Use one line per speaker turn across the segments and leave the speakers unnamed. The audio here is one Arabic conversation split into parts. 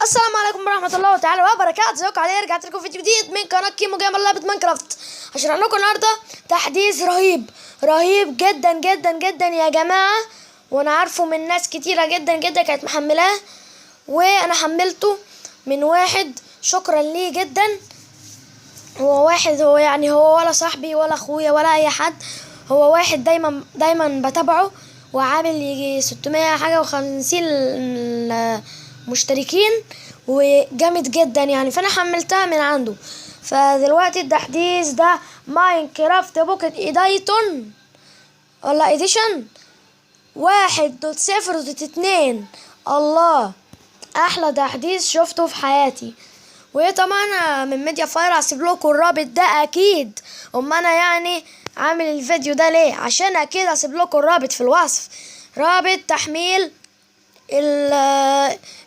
السلام عليكم ورحمة الله تعالى وبركاته. ازيكم عليه؟ رجعت لكم فيديو جديد من قناة كيمو جيمر لعبة ماينكرافت. هشرح لكم النهارده تحديث رهيب جدا جدا جدا يا جماعة، وانا عارفه من ناس كتيرة جدا جدا كانت محملاه، وانا حملته من واحد شكرا ليه جدا. هو واحد، هو يعني هو ولا صاحبي ولا اخويا ولا اي حد، هو واحد دايما بتابعه، وعامل يجي 600 حاجة و50 مشتركين، وجامد جدا يعني. فانا حملتها من عنده. فدلوقتي التحديث ده ماينكرافت بوكيت ايديتون ولا اديشن 1.0.2. الله، احلى تحديث شفته في حياتي. وطبعا من ميديا فاير هسيب لكم الرابط ده اكيد. انا يعني عامل الفيديو ده ليه؟ عشان اكيد هسيب لكم الرابط في الوصف، رابط تحميل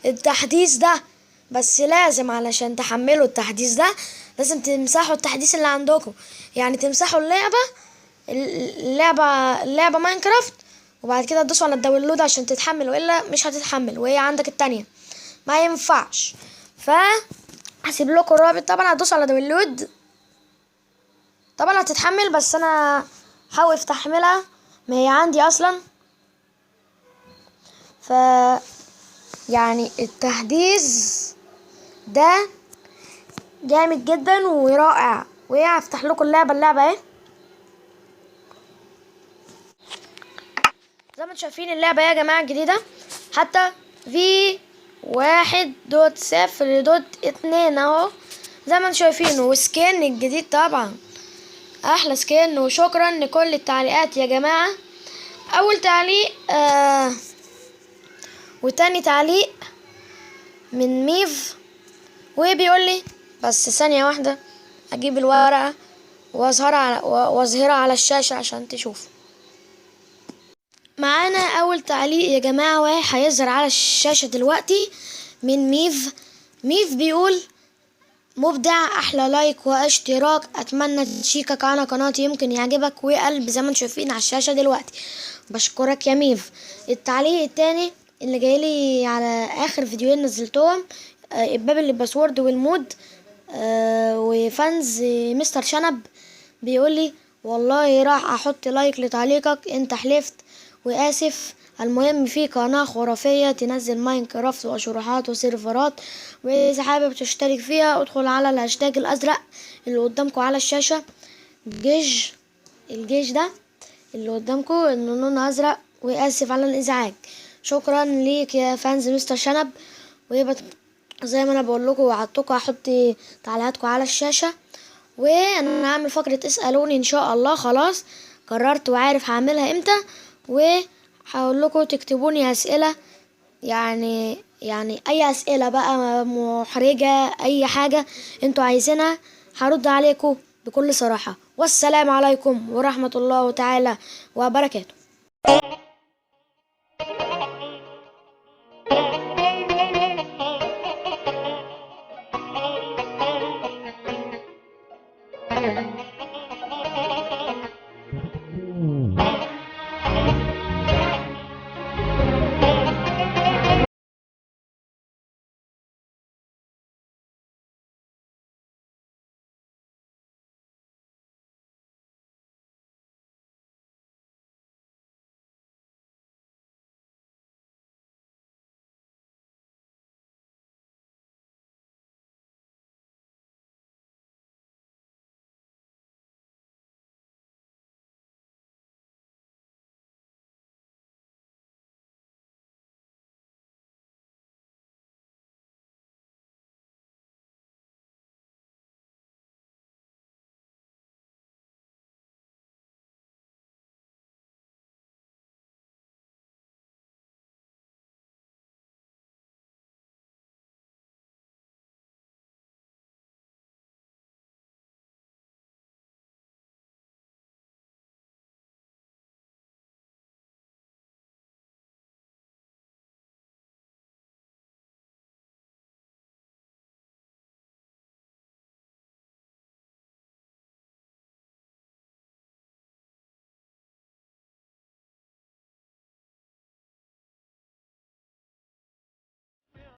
التحديث ده. بس لازم علشان تحملوا التحديث ده لازم تمسحوا التحديث اللي عندكم، يعني تمسحوا اللعبة ماينكرافت، وبعد كده تدوسوا على الداونلود عشان تتحمل، والا مش هتتحمل وهي عندك التانية ما ينفعش. هسيب لكم الرابط. طبعا هتدوسوا على داونلود، طبعا هتتحمل، بس انا حاول احملها، ما هي عندي اصلا. يعني التحديث ده جامد جدا ورائع. هفتح لكم اللعبة اهي. زي ما انتم شايفين اللعبة يا جماعة الجديدة، حتى في 1.0.2 اهو زي ما انتم شايفين، وسكين الجديد طبعا احلى سكين. وشكرا لكل التعليقات يا جماعة. اول تعليق وتاني تعليق من ميف، وبيقول لي بس ثانية واحدة اجيب الورقة واظهرها على الشاشة عشان تشوفوا. معانا اول تعليق يا جماعة واحد هيظهر على الشاشة دلوقتي من ميف بيقول مبدع، احلى لايك واشتراك، اتمنى تشيكك على قناتي يمكن يعجبك، وقلب زي ما انتم شايفين على الشاشة دلوقتي. بشكرك يا ميف. التعليق التاني اللي جايلي على اخر فيديوهين نزلتهم، الباب اللي باسورد والمود، وفانز مستر شنب بيقولي والله راح احط لايك لتعليقك، انت حلفت واسف. المهم في قناة خرافية تنزل ماينكرافت وشروحات وسيرفرات، واذا حابب تشترك فيها ادخل على الهاشتاج الازرق اللي قدامكم على الشاشة. الجيش ده اللي قدامكم انه لونه ازرق، واسف على الازعاج. شكرا ليك يا فانز مستر شنب. زي ما انا بقول لكم وعدتكم هحط تعليقاتكم على الشاشة، وانا هعمل فقرة اسألوني ان شاء الله. خلاص قررت وعارف هعملها امتى، وهقول لكم تكتبوني اسئلة، يعني اي اسئلة بقى محرجة، اي حاجة انتوا عايزينها هرد عليكم بكل صراحة. والسلام عليكم ورحمة الله تعالى وبركاته.